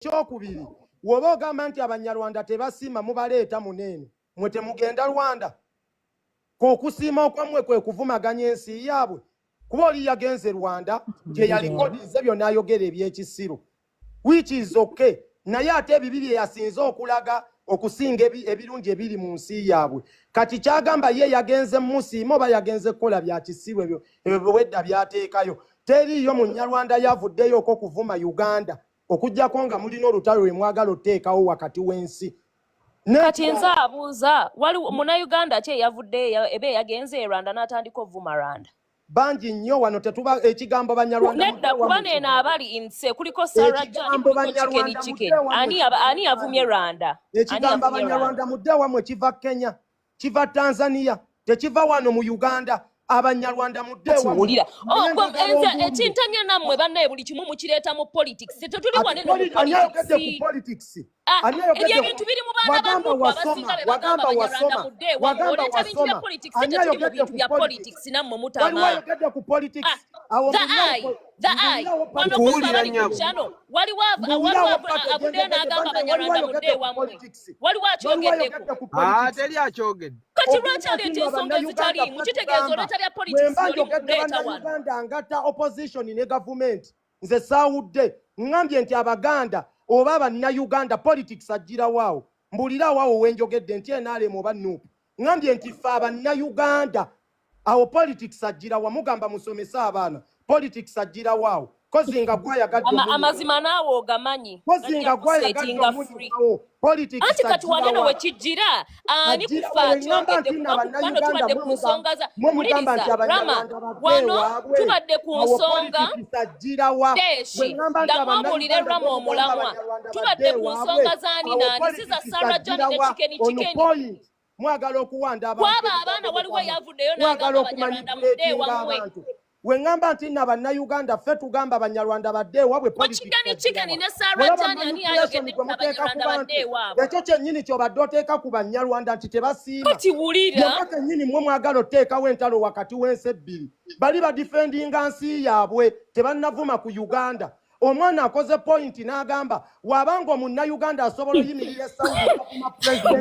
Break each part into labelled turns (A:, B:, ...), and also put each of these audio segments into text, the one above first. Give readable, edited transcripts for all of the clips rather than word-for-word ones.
A: Ekyokubiri woba ogamba nti Abanyarwanda tebasiima mubaleeta munene mwe temugenda Rwanda k'okusiima okwamwe kwe kuvumaganya ensi yaabwe kuba oli yagenze Rwanda gye yalikodize byonna ayogera ebyekisiru which is okay naye ate ebibi bye yasinze okulaga okusinga ebirungi ebiri mu nsi yaabwe kati kyagamba ye yagenze musiima oba yagenze kukola bya kisiru ebyo wedda byateekayo teriiyo Munyarwanda yavuddeyo okuvuma Uganda okujjako nga mulina olutalo lwe mwagala otteekawo wakati w'ensi
B: kati nze abuuza wali Munnayuganda ki eyavuddeyo ebe yagenze Rwanda n'atandika ovuma Rwanda
A: bangi nnyo wano tetuba ekigambo Banyarwanda
B: nedda kuba neeno abali nse kuliko Sarah John kuliko chicken ani yavumye Rwanda
A: ekigambo Abanyarwanda mudde wamwe kiva Kenya kiva Tanzania tekiva wano mu Uganda Abanyarwanda mudde wamwe
B: ekintamye nammwe bannaye buli kimu mukireeta mu politics tetuli wane no
A: politics
B: ebyo ebintu biri mu baana bantu abasinga be bagamba Abanyarwanda mudde wamwe oleta bintu bya politics tetuli mu bintu bya politics nammwe mutama
A: waliwo ku politics
B: waliwo abudde n'agamba Abanyarwanda mudde wamwe waliwo akyogeddeko
C: teri akyogedde
B: kati lwaki aleeta ensonga ezitali mukitegeeza oleta lya politics
A: Uganda ngata opposition ne government nze saawudde ngambye nti Abaganda oba Bannayuganda politics agira waawo mbulira waawo wenjogedde nti NRM oba NUP ngambye nti ffe Abannayuganda awo politics agira wa mugamba musomesa abaana politics agira waawo kozi nga gwayagadde
B: amazima naawe ogamanyi
A: kozi nga gwayagadde politics
B: anti kati waneno wekijjira ani kufa kyogedde kubano tubadde ku nsonga za muliriza Rama wano tubadde ku nsonga deshi ndamwabulire Rama omulamwa tubadde ku nsonga zaani naani siza Sarah John ne chikeni
A: mwagala okuwanda
B: kwaba abaana waliwo yavuddeyo n'agamba Abanyarwanda mudde wamwe
A: wengamba nti na Bannayuganda ffe tugamba Abanyarwanda badde wabwe
B: chicken ne Sarah John ani ayogedde Abanyarwanda badde wabwe
A: ekyo kyennyini kyobadde oteeka ku Banyarwanda nti tebasiima
B: kati wulira
A: kennyini mmwe mwagala oteekawo entalo wakati w'ensi ebbiri bali badifendinga nsi yaabwe tebannavuma ku Uganda omwana akoze point n'agamba wabanga Omunnayuganda asobola oyimirira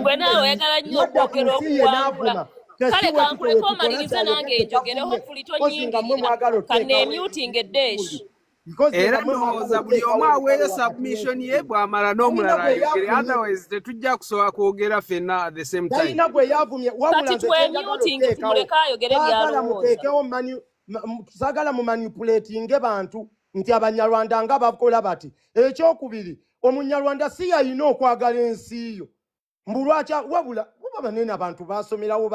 B: gwe naawe oyagala nnyo okwogera okuwangula kale kankuleko omalirize nange enjogereho fulito nyingi kanneemyutinga eddeeshi
C: era ndowooza buli omu aweeyo submission ye bw'amala n'omulala ayogere otherwise tetujja kusobola kwogera ffenna at the same time
A: talina gwe yavumye
B: kati twemyutinge tumuleke ayogere byalowooza
A: saagala mu manipulatinge bantu nti Abanyarwanda nga bakola bati ekyokubiri Omunyarwanda si yalina okwagala ensi yo mbulwakya wabula banene abantu basomerawo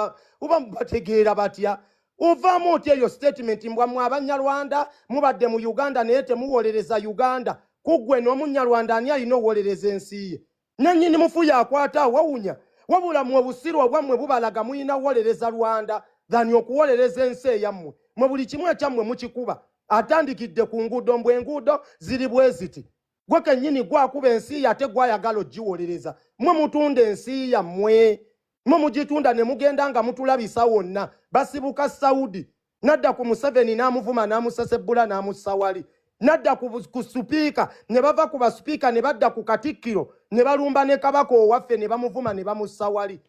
A: oba bategeera batya ovaamu oti eyo statement mbwammwe Abanyarwanda mubadde mu Uganda naye temuwolereza Uganda kuggwe n'Omunyarwanda ani alina owolereza ensi ye nannyini mufu yakwata wawunya wabula mmwe obusiru obwammwe bubalaga muyina wolereza Rwanda dhani okuwolereza ensi eyammwe mwe buli kimu ekyammwe mukikuba atandikidde ku nguudo mbwe enguudo ziri bwe ziti gwe kennyini gwakuba ensi ate gwayagala ogiwolereza mmwe mutunda ensi yammwe mmwe mugitunda ne mugenda nga mutulabisa wonna basibuka Saudi nadda ku Museveni n'amuvuma n'amusesebbula n'amussa wali nadda ku supiika ne bava ku basupiika ne badda ku Katikkiro ne balumba ne Kabaka owaffe ne bamuvuma ne bamussa wali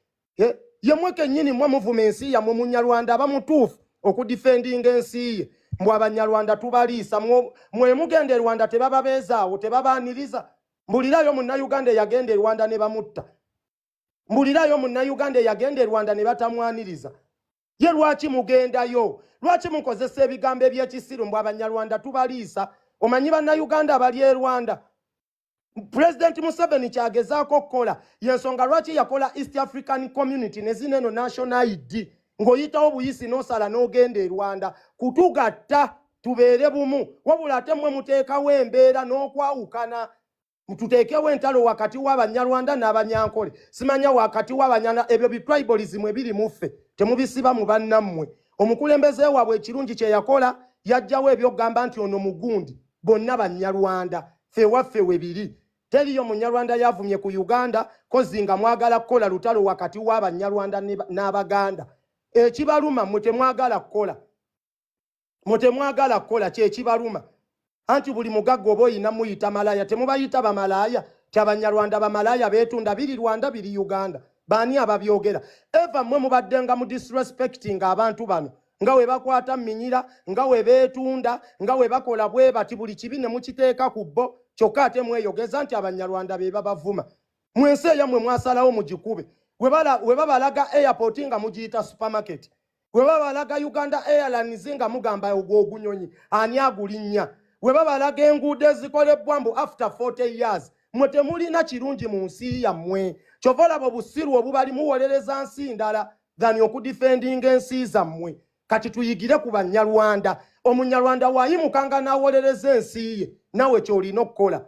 A: yemmwe kennyini mmwe muvuma ensi yammwe Munyarwanda abamutuufu okudifendinga ensi ye mbwe Abanyarwanda tubaliisa mwe mugenda e Rwanda tebababeezaawo tebabaaniriza mbulirayo Munnayuganda yagenda e Rwanda ne bamutta mbulirayo Munnayuganda yagenda e Rwanda ne batamwaniriza ye lwaki mugendayo lwaki mukozesa ebigambo ebyekisiru mbwe Abanyarwanda tubaliisa omanyi Bannayuganda abali e Rwanda President Museveni kyagezaako okukola yensonga lwaki yakola East African Community ne zineno National ID ng'oyitawo buyisi n'osala n'ogenda e Rwanda kutugatta tubeere bumu wabula ate mmwe muteekawo embeera n'okwawukana tuteekewo entalo wakati w'Abanyarwanda n'Abanyankole simanya wakati w'Abanyana ebyo bitribalism ebiri muffe temubisiba mu bannammwe omukulembeze waabwe ekirungi kye yakola yajjawo ebyokugamba nti ono mugundi bonna Banyarwanda ffe waffe webiri teriyo Munyarwanda yavumye ku Uganda kozi nga mwagala kukola lutalo wakati w'Abanyarwanda n'Abaganda ekibaluma mutemwagala kukola kye kibaluma anti buli mugagga oba oyina muyita malaya temubayita bamalaya tyabanyarwanda bamalaya betunda biri Rwanda biri Uganda bani ababyogera eva mwe mubaddenga mu disrespecting abantu bano nga we bakwata minyira nga we betunda nga we bakola bwe bati buli kibi ne mukiteeka ku bbo kyokka ate mweyogeza nti abanyarwanda be babavuma mwensi yammwe mwasalawo mugikube we babalaga airport nga mugiyita supermarket we babalaga Uganda Airlines nga mugamba ogunyonyi ani agulinnya we babalaga enguudo ezikolebbwa mbu after 40 years mwe temulina kirungi mu nsi yammwe kyova olaba obusiru obubali muwolereza nsi ndala than okudifendinga ensi zammwe kati tuyigire ku banyarwanda omunyarwanda waayimukanga n'awolereza ensi ye nawe kyolina okukola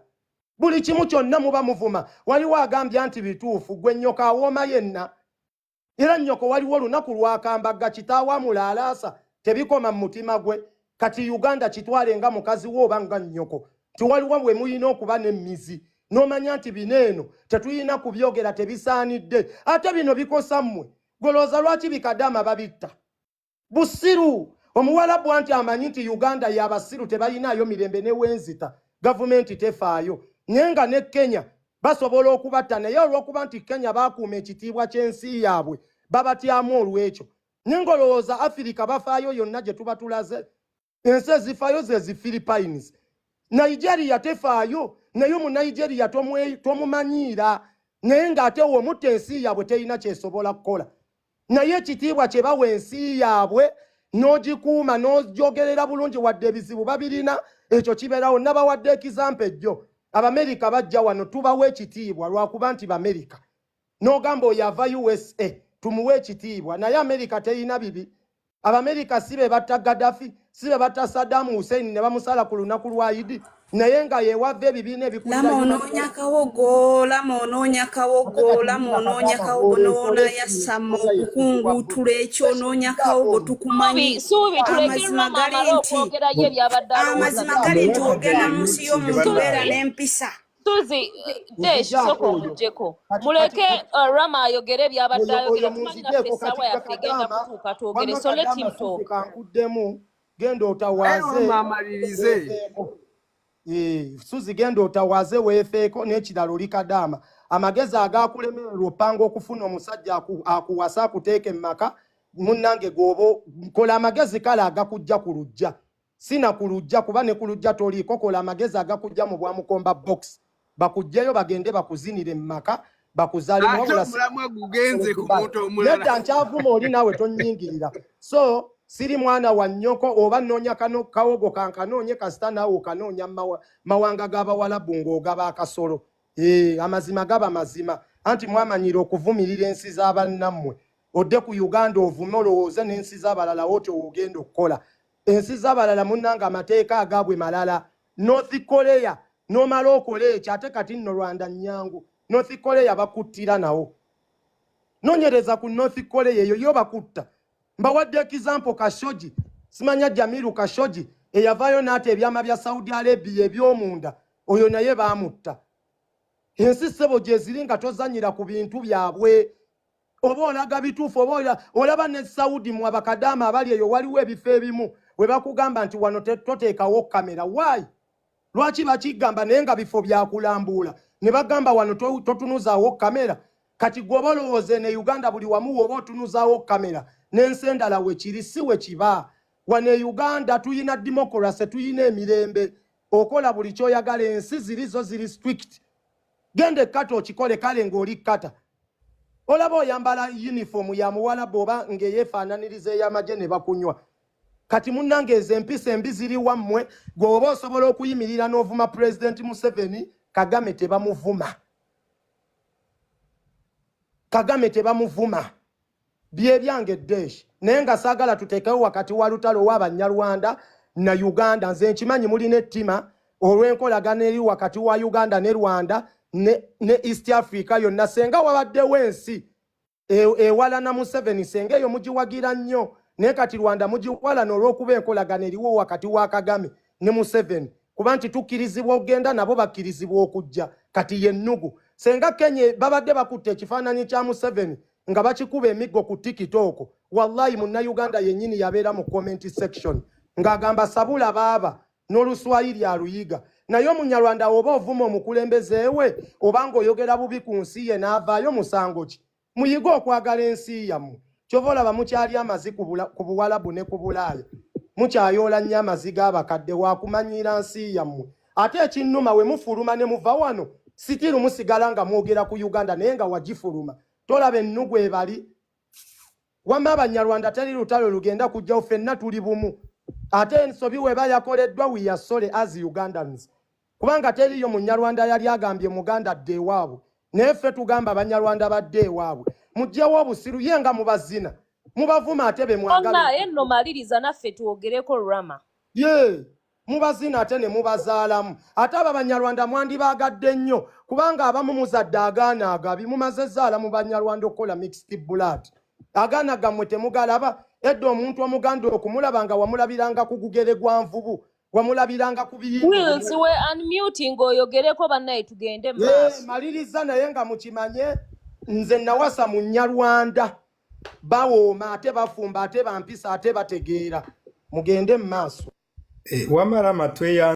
A: buli kimu kyonna muba muvuma waliwo agambye nti bituufu gwe nnyoka awooma yenna era nnyoko waliwo olunaku lwakambagga kitaawa mulaalaasa tebikoma mu mutima gwe kati Uganda kitwale nga mukazi wo oba nga nnyoko tiwaliwo bwe muyina okuba n'emmizi n'omanya nti bino eno tetuyina kubyogera tebisaanidde ate bino bikosa mmwe golooza lwaki bikadama babitta busiru omuwalabu nti amanyi nti Uganda y'abasiru tebalinayo mirembe n'ewenzita gavumenti tefaayo naye nga ne Kenya basobola okubatta naye olw'okuba nti Kenya baakuuma ekitiibwa ky'ensi yaabwe babatyamu olw'ekyo naye ng'olowooza Afirika bafaayo yonna gye tuba tulaze ensi ezifaayo ze Philippines Nigeria tefaayo naye mu Nigeria tomumanyiira naye ng'ate womutta ensi yaabwe terina kyesobola kukola naye ekitiibwa kye bawa ensi yaabwe n'ogikuuma n'ogyogerera bulungi wadde ebizibu babirina ekyo kibeerawo nabawadde ekizampa ejjo Abamerika bajja wano tubawe ekitiibwa lwakuba nti Bamerika n'ogamba oyo ava USA tumuwe ekitiibwa naye Amerika terina bibi Abamerika si be batta Gaddafi si be batta Saddam Hussein ne bamusala ku lunaku lwa Idi naye nga yewava ebibiina ebikulira
D: lamonoonya kawogo noona yassa mu kukunguutula ekyonoonya kawogo tukumanyi amazima gali nti ogenda mu nsi y'omuntu beera n'empisa
B: Suzi, soko omujjeko. Muleke Rama ayogere byabadde ayogera tumanyi naffe essaawa yaffe egenda kutuuka twogere so let him talk.
A: Kankuddemu genda otawaaze Suzi genda otawaaze weefeeko n'ekirala oli kadaama amagezi agaakulemererwa opanga okufuna omusajja akuwasa akuteeka emmaka munnange goobo kola amagezi kale agakujja ku lujja sina ku lujja kuba ne ku lujja toliiko kola amagezi agakujja mu bwamukomba box bakujjayo bagende bakuzinire mmaka bakuzalimu nedda nkyavuma oli naawe tonnyingirira so siri mwana wa nnyoko oba nnoonya kawogo kankanoonye kasita naawe okanoonya mawanga g'abawalabu ng'ogaba akasolo amazima gaba mazima anti mwamanyire okuvumirira ensi z'abannammwe odde ku Uganda ovume olowooze n'ensi z'abalala wotyo ogenda okukola ensi z'abalala munnanga amateeka agaabwe malala North Korea n'omala okola ekyo ate kati nno Rwanda nnyangu North Korea bakuttira nawo noonyereza ku North Korea eyo yo bakutta mbawadde example Khashoggi simanya Jamiru Khashoggi eyavaayo n'ate ebyama bya Saudi Arabia eby'omunda oyo naye baamutta ensi ssebo gye ziri nga tozanyira ku bintu byabwe oba olaga bituufu oba olaba ne Saudi mu abakadaama abali eyo waliwo ebifo ebimu we bakugamba nti wano toteekawo kamera waayi lwaki bakigamba naye nga bifo byakulambula ne bagamba wano totunuzaawo kamera kati gwe oba olowooze ne Uganda buli wamu woba otunuzaawo kamera n'ensi endala wekiri si wekiba wano e Uganda tuyina democracy tuyina emirembe okola buli kyoyagala ensi zirizo ziri strict gende kata okikole kale ng'oli kata olaba oyambala uniform ya muwalabu oba ng'eyeefaananiriza ey'amagye ne bakunywa kati munnange ezo empisa embi ziri wammwe gwe oba osobola okuyimirira n'ovuma President Museveni Kagame tebamuvuma bye byange ddeeshi naye nga saagala tuteekewo wakati wa lutalo w'Abanyarwanda na Uganda nze nkimanyi mulina ettima olw'enkolagana eri wakati wa Uganda ne Rwanda ne East Africa yonna senga wabaddewo ensi ewala na Museveni senga eyo mugiwagira nnyo naye kati Rwanda mugiwala n'olw'okuba enkolagana eriwo wakati wa Kagame ne Museveni kuba nti tukkirizibwa okugenda nabo bakkirizibwa okujja kati yennugu senga Kenya babadde bakutte ekifaananyi kya Museveni nga bakikuba emiggo ku TikTok wallahi munna Uganda yennyini yabeera mu comment section ng'agamba sabula baaba n'Oluswayiri aluyiga. Naye Omunyarwanda oba ovuma omukulembeze we obanga oyogera bubi ku nsi ye n'avaayo musango ki? Muyiga okwagala ensi yammwe. Kyova olaba mukyali amazi ku Buwalabu ne ku Bulaaya. Mukyayoola nnyo amazi g'abakadde waakumanyiira nsi yammwe. Ate ekinnuma we mufuluma ne muva wano sitiru musigala nga mwogera ku Uganda naye nga wagifuluma. Tolaba ennugu ebali. Wamma Abanyarwanda teri lutalo lugenda kujjawo ffenna tuli bumu. Ate ensobi weba yakoleddwa we are sorry as Ugandans. Kubanga teriyo Munyarwanda yali agambye Muganda dde ewaabwe. Naye ffe tugamba Abanyarwanda badde ewaabwe. Mujjewo obusiru ye nga mubazina. Mubavuma ate be mwagala.
B: Onna enno maliriza naffe tuwogereko Rama.
A: Ye. Mubazina ate ne mubazaalamu. Ate abo Abanyarwanda mwandibaagadde nnyo kubanga abamu muzadde agaana agabi mumaze zaala mu Banyarwanda okukola mixed blood. Agaana gammwe temugalaba. Edda omuntu omuganda okumulaba nga wamulabiranga ku gugere gwa nvubu. Wamulabiranga ku biyingo.
B: Wills we unmuting oyogereko bannaye tugende maaso.
A: Maliriza naye nga mukimanye nze nawasa mu Nyarwanda. Bawooma ate bafumba ate bampisa ate bategeera. Mugende maaso.
E: Wamala matwe ya